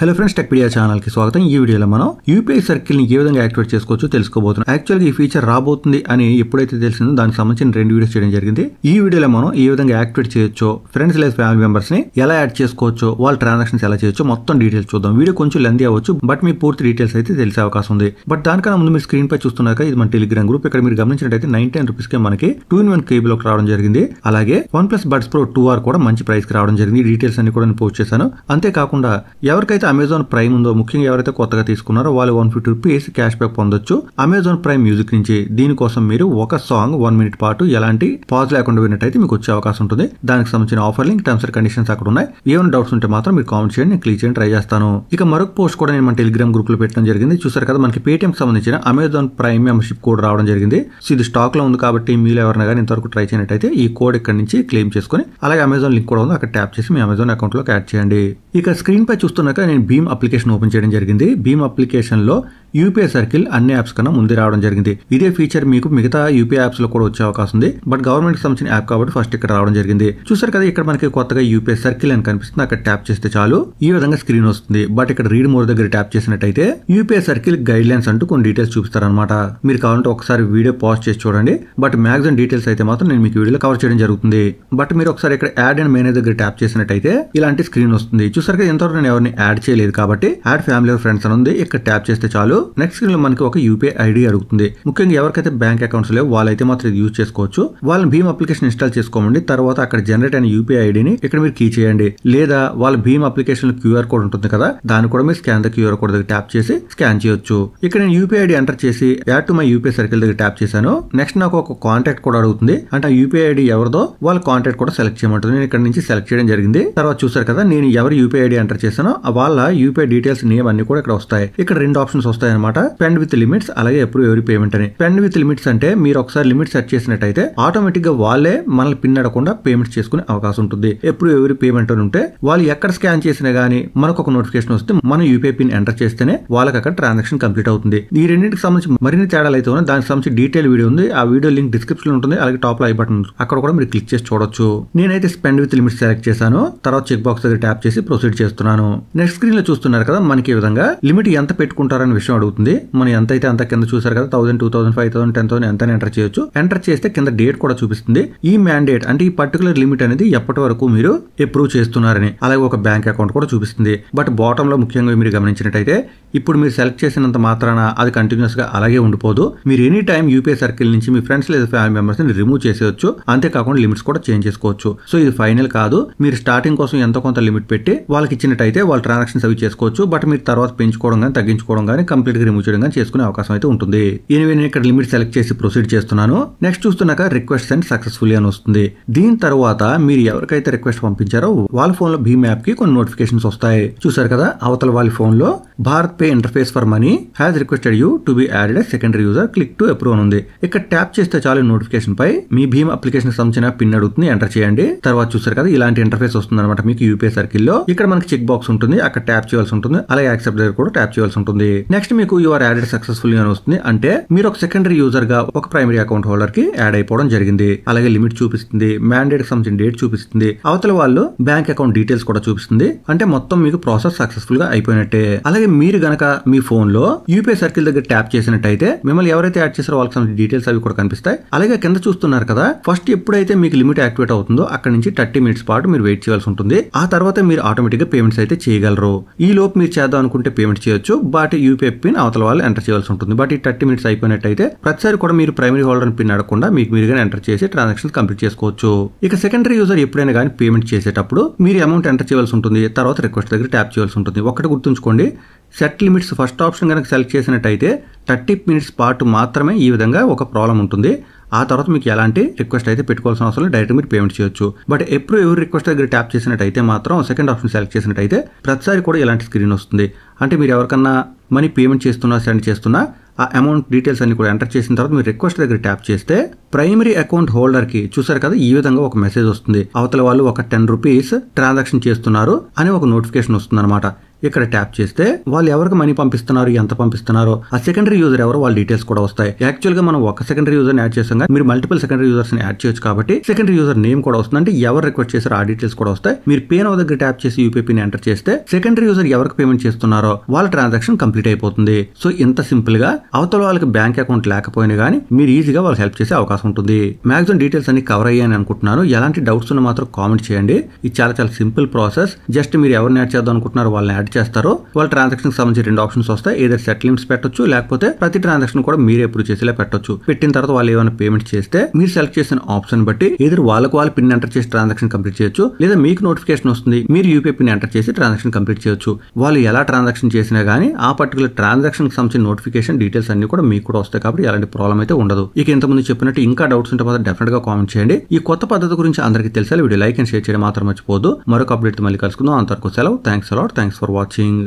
Hello friends, Techpedia channel కి స్వాగతం. ఈ వీడియోలో మనం యూపీఐ సర్కిల్ ని ఏ విధంగా యాక్టివేట్ చేసుకోవచ్చో తెలుసుకోబోతున్నాం. యాక్చువల్గా ఈ ఫీచర్ రాబోతుంది అని ఎప్పుడైతే తెలిసిందో దానికి సంబంధించిన 2 వీడియోస్ చేయడం జరిగింది. ఈ వీడియోలో మనం ఏ విధంగా యాక్టివేట్ చేయొచ్చో, ఫ్రెండ్స్ లేదా ఫ్యామిలీ మెంబర్స్ ని ఎలా యాడ్ చేసుకోవచ్చో, వాళ్ళ ట్రాన్సాక్షన్స్ ఎలా చేయొచ్చో మొత్తం డీటెయిల్స్ చూద్దాం. వీడియో కొంచెం లెంతీ అవ్వచ్చు, బట్ మీ పూర్తి డీటెయిల్స్ అయితే తెలిసే అవకాశం ఉంది. బట్ దానికన్నా ముందు మీరు స్క్రీన్ పై చూస్తున్నాక ఇది మన టెలిగ్రామ్ గ్రూప్. ఇక్కడ మీరు గమనించినట్టయితే 99 రూపీస్ కి మనకి 2-in-1 కేబుల్ ఒకటి రావడం జరిగింది. అలాగే OnePlus Buds Pro 2R కూడా మంచి ప్రైస్ కి రావడం జరిగింది. డీటెయిల్స్ అన్ని కూడా నేను పోస్ట్ చేశాను. అంతేకాకుండా ఎవరికైతే అమెజాన్ ప్రైమ్ ముఖ్యంగా ఎవరైతే కొత్తగా తీసుకున్నారో వాళ్ళు 150 రూపీస్ క్యాష్ బ్యాక్ పొందొచ్చు అమెజాన్ ప్రైమ్ మ్యూజిక్ నుంచి. దీనికోసం మీరు ఒక సాంగ్ 1 మినిట్ పాటు ఎలాంటి పాజ్ లేకుండా విన్నట్టయితే మీకు వచ్చే అవకాశం ఉంటుంది. దానికి సంబంధించిన offer link, terms and conditions అక్కడ ఉన్నాయి. ఏమైనా డౌట్స్ ఉంటే మాత్రం మీరు కామెంట్ చేయండి, నేను క్లిక్ చేయడానికి ట్రై చేస్తాను. ఇక మరొక పోస్ట్ కూడా నేను మన టెలిగ్రామ్ గ్రూప్ లో పెట్టడం జరిగింది. చూసారు కదా, మనకి పేటిఎం సంబంధించిన అమెజాన్ ప్రైమ్ మెంబర్షిప్ కోడ్ రావడం జరిగింది. సో ఇది స్టాక్ లో ఉంది కాబట్టి మీరు ఎవరైనా కానీ ఇంతవరకు ట్రై చేయనట్టయితే ఈ కోడ్ ఇక్కడ నుంచి క్లెయిమ్ చేసుకుని, అలాగే అమెజాన్ లింక్ కూడా ఉంది, అక్కడ ట్యాప్ చేసి మీ అమెజాన్ అకౌంట్ లోకి యాడ్ చేయండి. ఇక స్క్రీన్ పై చూస్తున్నాక నేను భీమ్ అప్లికేషన్ ఓపెన్ చేయడం జరిగింది. భీమ్ అప్లికేషన్ లో యూపీఐ సర్కిల్ అన్ని యాప్స్ కన్నా ముందే రావడం జరిగింది. ఇదే ఫీచర్ మీకు మిగతా యూపీఐ యాప్స్ లో కూడా వచ్చే అవకాశం ఉంది. బట్ గవర్నమెంట్ కి సంబంధించిన యాప్ కాబట్టి ఫస్ట్ ఇక్కడ రావడం జరిగింది. చూసారు కదా, ఇక్కడ మనకి కొత్తగా యూపీఐ సర్కిల్ అని కనిపిస్తుంది. అక్కడ ట్యాప్ చేస్తే చాలు ఈ విధంగా స్క్రీన్ వస్తుంది. బట్ ఇక్కడ రీడ్ మోర్ దగ్గర ట్యాప్ చేసినట్టయితే యూపీఐ సర్కిల్ గైడ్ లైన్స్ అంటూ కొన్ని డీటెయిల్స్ చూపిస్తారనమాట. మీరు కావాలంటే ఒకసారి వీడియో పాజ్ చేసి చూడండి. బట్ మాక్సిమం డీటెయిల్స్ అయితే మాత్రం నేను మీకు వీడియోలో కవర్ చేయడం జరుగుతుంది. బట్ మీరు ఒకసారి ఇక్కడ యాడ్ అండ్ మేనేజ్ దగ్గర ట్యాప్ చేసినట్టయితే ఇలాంటి స్క్రీన్ వస్తుంది. చూసారు కదా, ఎంతవరకు నేను ఎవరిని యాడ్ చేయలేదు కాబట్టి యాడ్ ఫ్యామిలీ ఫ్రెండ్స్ అని ఉంది. ఇక్కడ ట్యాప్ చేస్తే చాలు నెక్స్ట్ స్క్రీన్ లో మనకి ఒక యూపీఐ ఐడి అడుగుతుంది. ముఖ్యంగా ఎవరికైతే బ్యాంక్ అకౌంట్స్ లేవు వాళ్ళైతే మాత్రం ఇది యూజ్ చేసుకోవచ్చు. వాళ్ళని భీమ్ అప్లికేషన్ ఇన్స్టాల్ చేసుకోమండి. తర్వాత అక్కడ జనరేట్ అయిన యూపీఐ ఐడిని ఇక్కడ మీరు కీ చేయండి. లేదా వాళ్ళ భీమ్ అప్లికేషన్ క్యూఆర్ కోడ్ ఉంటుంది కదా, దాన్ని కూడా మీరు స్కాన్ ద క్యూఆర్ కోడ్ దగ్గర ట్యాప్ చేసి స్కాన్ చేయొచ్చు. ఇక్కడ నేను యూపీఐ ఐడి ఎంటర్ చేసి add to my UPI circle దగ్గర ట్యాప్ చేశాను. నెక్స్ట్ నాకు ఒక కాంటాక్ట్ కూడా అడుగుతుంది. అంటే ఆ యూపీఐ ఐడి ఎవరిదో వాళ్ళ కాంటాక్ట్ కూడా సెలెక్ట్ చేయమంటుంది. నేను ఇక్కడ నుంచి సెలెక్ట్ చేయడం జరిగింది. తర్వాత చూసారు కదా, నేను ఎవరు యూపీఐ ఐడి ఎంటర్ చేశానో వాళ్ళ యూపీఐ డీటెయిల్స్ నేమ్ అన్ని కూడా ఇక్కడ వస్తాయి. ఇక్కడ 2 ఆప్షన్స్ వస్తాయి అనమాట, స్పెండ్ విత్ లిమిట్స్, అలాగే అప్రూవ్ ఎవరీ పేమెంట్ అని. స్పెండ్ విత్ లిమిట్స్ అంటే మీరు ఒకసారి లిమిట్ సెట్ చేసినట్టయితే ఆటోమేటిక్ గా వాళ్ళే మనల్ని పిన్ అడగకుండా పేమెంట్ చేసుకునే అవకాశం ఉంటుంది. అప్రూవ్ ఎవరీ పేమెంట్ అని ఉంటే వాళ్ళు ఎక్కడ స్కాన్ చేసినా గానీ మనకు ఒక నోటిఫికేషన్ వస్తే మనం యూపీఐ పిన్ ఎంటర్ చేస్తేనే వాళ్ళకి అక్కడ ట్రాన్సాక్షన్ కంప్లీట్ అవుతుంది. ఈ రెండింటికి సంబంధించి మరిన్ని తేడాలు అయితే ఉన్నాయి. దానికి సంబంధించి డీటెయిల్ వీడియో ఉంది. ఆ వీడియో లింక్ డిస్క్రిప్షన్ లో ఉంటుంది. అలాగే టాప్ లో ఐ బటన్ అక్కడ కూడా మీరు క్లిక్ చేసి చూడొచ్చు. నేనైతే స్పెండ్ విత్ లిమిట్స్ సెలెక్ట్ చేశాను. తర్వాత చెక్ బాక్స్ దగ్గర ట్యాప్ చేసి ప్రొసీడ్ చేస్తున్నాను. నెక్స్ట్ స్క్రీన్ లో చూస్తున్నారు కదా, మనకి ఈ విధంగా లిమిట్ ఎంత పెట్టుకుంటారనే విషయం అడుగుతుంది. మనం ఎంత అయితే అంత కింద చూసారు కదా, 1000, 2000, 5000, 10,000 ఎంత ఎంటర్ చేయొచ్చు. ఎంటర్ చేస్తే కింద డేట్ కూడా చూపిస్తుంది. ఈ మ్యాండేట్ అంటే ఈ పర్టికులర్ లిమిట్ అనేది ఎప్పటి వరకు మీరు అప్రూవ్ చేస్తున్నారని, అలాగే ఒక బ్యాంక్ అకౌంట్ కూడా చూపిస్తుంది. బట్ బాటమ్ లో ముఖ్యంగా మీరు గమనించినట్టయితే ఇప్పుడు మీరు సెలెక్ట్ చేసినంత మాత్రాన అది కంటిన్యూస్ గా అలాగే ఉండిపోదు. మీరు ఎనీ టైం యూపీఐ సర్కిల్ నుంచి మీ ఫ్రెండ్స్ లేదా ఫ్యామిలీ మెంబర్స్ ని రిమూవ్ చేసేయచ్చు. అంతేకాకుండా లిమిట్స్ కూడా చేంజ్ చేసుకోవచ్చు. సో ఇది ఫైనల్ కాదు. మీరు స్టార్టింగ్ కోసం ఎంతో కొంత లిమిట్ పెట్టి వాళ్ళకి ఇచ్చినట్టయితే వాళ్ళ ట్రాన్సాక్షన్స్ అవి చేసుకోవచ్చు. బట్ మీరు తర్వాత పెంచుకోవడం కానీ తగ్గించుకోవడం కానీ కంప్లీట్ గా రిమూవ్ చేయడం కానీ చేసుకునే అవకాశం అయితే ఉంటుంది. నేను ఇక్కడ లిమిట్ సెలెక్ట్ చేసి ప్రొసీడ్ చేస్తున్నాను. నెక్స్ట్ చూస్తున్నాక రిక్వెస్ట్ సెండ్ సక్సెస్ఫుల్లీ అని వస్తుంది. దీని తర్వాత మీరు ఎవరికైతే రిక్వెస్ట్ పంపించారో వాళ్ళ ఫోన్ లో భీమ్ యాప్ కి కొన్ని నోటిఫికేషన్స్ వస్తాయి. చూసారు కదా, అవతల వాళ్ళ ఫోన్ లో Bharat pay interface for money has requested you to be added a secondary user, click to approve అని ఉంది. ఇక్కడ ట్యాప్ చేస్తే చాలు నోటిఫికేషన్ పై మీ భీమ్ అప్లికేషన్ సంబంధించిన పిన్ అడుగుతుంది, ఎంటర్ చేయండి. తర్వాత చూసారు కదా, ఇలాంటి ఇంటర్ఫేస్ వస్తుంది అనమాట మీకు యూపీఐ సర్కిల్ లో. ఇక్కడ మనకి చెక్ బాక్స్ ఉంటుంది, అక్కడ ట్యాప్ చేయాల్సి ఉంటుంది. అలాగే యాక్సెప్ట్ దగ్గర కూడా ట్యాప్ చేయాల్సి ఉంటుంది. నెక్స్ట్ మీకు యు ఆర్ యాడెడ్ సక్సెస్ఫుల్లీ అని వస్తుంది. అంటే మీరు ఒక సెకండరీ యూజర్ గా ఒక ప్రైమరీ అకౌంట్ హోల్డర్ కి యాడ్ అయిపోవడం జరిగింది. అలాగే లిమిట్ చూపిస్తుంది, మ్యాండేట్ కి సంబంధించిన డేట్ చూపిస్తుంది, అవతల వాళ్ళు బ్యాంక్ అకౌంట్ డీటెయిల్స్ కూడా చూపిస్తుంది. అంటే మొత్తం మీకు ప్రాసెస్ సక్సెస్ఫుల్ గా అయిపోయినట్టే. అలాగే మీరు గనక మీ ఫోన్ లో యూపీఐ సర్కిల్ దగ్గర ట్యాప్ చేసినట్టయితే మిమ్మల్ని ఎవరైతే యాడ్ చేసారో వాళ్ళకి సంబంధించిన డీటెయిల్స్ అవి కూడా కనిపిస్తాయి. అలాగే కింద చూస్తున్నారు కదా, ఫస్ట్ ఎప్పుడైతే మీకు లిమిట్ యాక్టివేట్ అవుతుందో అక్కడ నుంచి 30 మినిట్స్ పాటు మీరు వెయిట్ చేయాల్సి ఉంటుంది. ఆ తర్వాత మీరు ఆటోమేటిక్ గా పేమెంట్స్ అయితే చేయగలరు. ఈ లోపు మీరు చేద్దాం అనుకుంటే పేమెంట్ చేయొచ్చు. బట్ యూపీఐ పిన్ అవతల వాళ్ళు ఎంటర్ చేయాల్సి ఉంటుంది. బట్ ఈ 30 మినిట్స్ అయిపోయినట్టయితే ప్రతిసారి కూడా మీరు ప్రైమరీ హోల్డర్ పిన్ అడగకుండా మీకు మీరుగా ఎంటర్ చేసి ట్రాన్సాక్షన్స్ కంప్లీట్ చేసుకోవచ్చు. ఇక సెకండరీ యూజర్ ఎప్పుడైనా కానీ పేమెంట్ చేసేటప్పుడు మీరు అమౌంట్ ఎంటర్ చేయాల్సి ఉంటుంది. తర్వాత రిక్వెస్ట్ దగ్గర ట్యాప్ చేయాల్సి ఉంటుంది. ఒకటి గుర్తుంచుకోండి, సెట్ లిమిట్స్ ఫస్ట్ ఆప్షన్ కనుక సెలెక్ట్ చేసినట్టయితే 30 మినిట్స్ పాటు మాత్రమే ఈ విధంగా ఒక ప్రాబ్లం ఉంటుంది. ఆ తర్వాత మీకు ఎలాంటి రిక్వెస్ట్ అయితే పెట్టుకోవాల్సిన అవసరం లేదు, డైరెక్ట్ మీరు పేమెంట్ చేయొచ్చు. బట్ ఎప్పుడు ఎవరు రిక్వెస్ట్ దగ్గర ట్యాప్ చేసినట్టయితే మాత్రం సెకండ్ ఆప్షన్ సెలెక్ట్ చేసినట్టయితే ప్రతిసారి కూడా ఇలాంటి స్క్రీన్ వస్తుంది. అంటే మీరు ఎవరికన్నా మనీ పేమెంట్ చేస్తున్నా, సెండ్ చేస్తున్నా ఆ అమౌంట్ డీటెయిల్స్ అన్ని కూడా ఎంటర్ చేసిన తర్వాత మీరు రిక్వెస్ట్ దగ్గర ట్యాప్ చేస్తే ప్రైమరీ అకౌంట్ హోల్డర్ కి చూసారు కదా, ఈ విధంగా ఒక మెసేజ్ వస్తుంది. అవతల వాళ్ళు ఒక 10 రూపీస్ ట్రాన్సాక్షన్ చేస్తున్నారు అని ఒక నోటిఫికేషన్ వస్తుంది అనమాట. ఇక్కడ ట్యాప్ చేస్తే వాళ్ళు ఎవరికి మనీ పంపిస్తున్నారు, ఎంత పంపిస్తున్నారో, ఆ సెకండరీ యూజర్ ఎవరో వాళ్ళ డీటెయిల్స్ కూడా వస్తాయి. యాక్చువల్ గా మనం ఒక సెకండరీ యూజర్ యాడ్ చేసాం కానీ మీరు మల్టిపుల్ సెకండరీ యూజర్స్ ని యాడ్ చేయొచ్చు కాబట్టి సెకండరీ యూజర్ నేమ్ కూడా వస్తుంది. అంటే ఎవరు రిక్వెస్ట్ చేశారో ఆ డీటెయిల్స్ కూడా వస్తాయి. మీరు పే నౌ దగ్గర ట్యాప్ చేసి యూపీఐ పిన్ ఎంటర్ చేస్తే సెకండరీ యూజర్ ఎవరికి పేమెంట్ చేస్తున్నారో వాళ్ళ ట్రాన్సాక్షన్ కంప్లీట్ అయిపోతుంది. సో ఇంత సింపుల్ గా అవతల వాళ్ళకి బ్యాంక్ అకౌంట్ లేకపోయినా గానీ మీరు ఈజీగా వాళ్ళకి హెల్ప్ చేసే అవకాశం ఉంటుంది. మాక్సిమం డీటెయిల్స్ అన్ని కవర్ అయ్యాయని అనుకుంటున్నాను. ఎలాంటి డౌట్స్ ఉన్న మాత్రం కామెంట్ చేయండి. ఇది చాలా చాలా సింపుల్ ప్రాసెస్. జస్ట్ మీరు ఎవరిని యాడ్ చేద్దాం అనుకుంటున్నారో వాళ్ళని యాడ్ చేస్తారు. వాళ్ళ ట్రాన్సాక్షన్ కి సంబంధించి 2 ఆప్షన్స్ వస్తాయి. ఏదైతే సెట్ లిమిట్స్ పెట్టొచ్చు, లేకపోతే ప్రతి ట్రాన్సాక్షన్ కూడా మీరు ఎప్పుడు చేసేలా పెట్టొచ్చు. పెట్టిన తర్వాత వాళ్ళు ఏమైనా పేమెంట్ చేస్తే మీరు సెలెక్ట్ చేసిన ఆప్షన్ బట్టి ఏదో వాళ్ళకి వాళ్ళు పిన్ ఎంటర్ చేసి ట్రాన్సాక్షన్ కంప్లీట్ చేయొచ్చు, లేదా మీకు నోటిఫికేషన్ వస్తుంది మీరు యూపీఐ పిన్ ఎంటర్ చేసి ట్రాన్సాక్షన్ కంప్లీట్ చేయొచ్చు. వాళ్ళు ఎలా ట్రాన్సాక్షన్ చేసినా గానీ ఆ పర్టికులర్ ట్రాన్సాక్షన్ కి సంబంధించిన నోటిఫికేషన్ డీటెయిల్స్ అన్ని కూడా మీకు కూడా వస్తాయి. కాబట్టి ఎలాంటి ప్రాబ్లం అయితే ఉండదు. ఇక ఇంతకుముందు చెప్పినట్టు ఇంకా డౌట్స్ ఉంటే మాత్రం డెఫినెట్ గా కామెంట్ చేయండి. ఈ కొత్త పద్ధతి గురించి అందరికీ తెలిసాలి. వీడియో లైక్ అండ్ షేర్ చేయడం మాత్రం మర్చిపోవద్దు. మరొక అప్డేట్ మళ్ళీ కలుసుకుందాం. అంతవరకు సెలవు. Thanks a lot. Thanks for watching.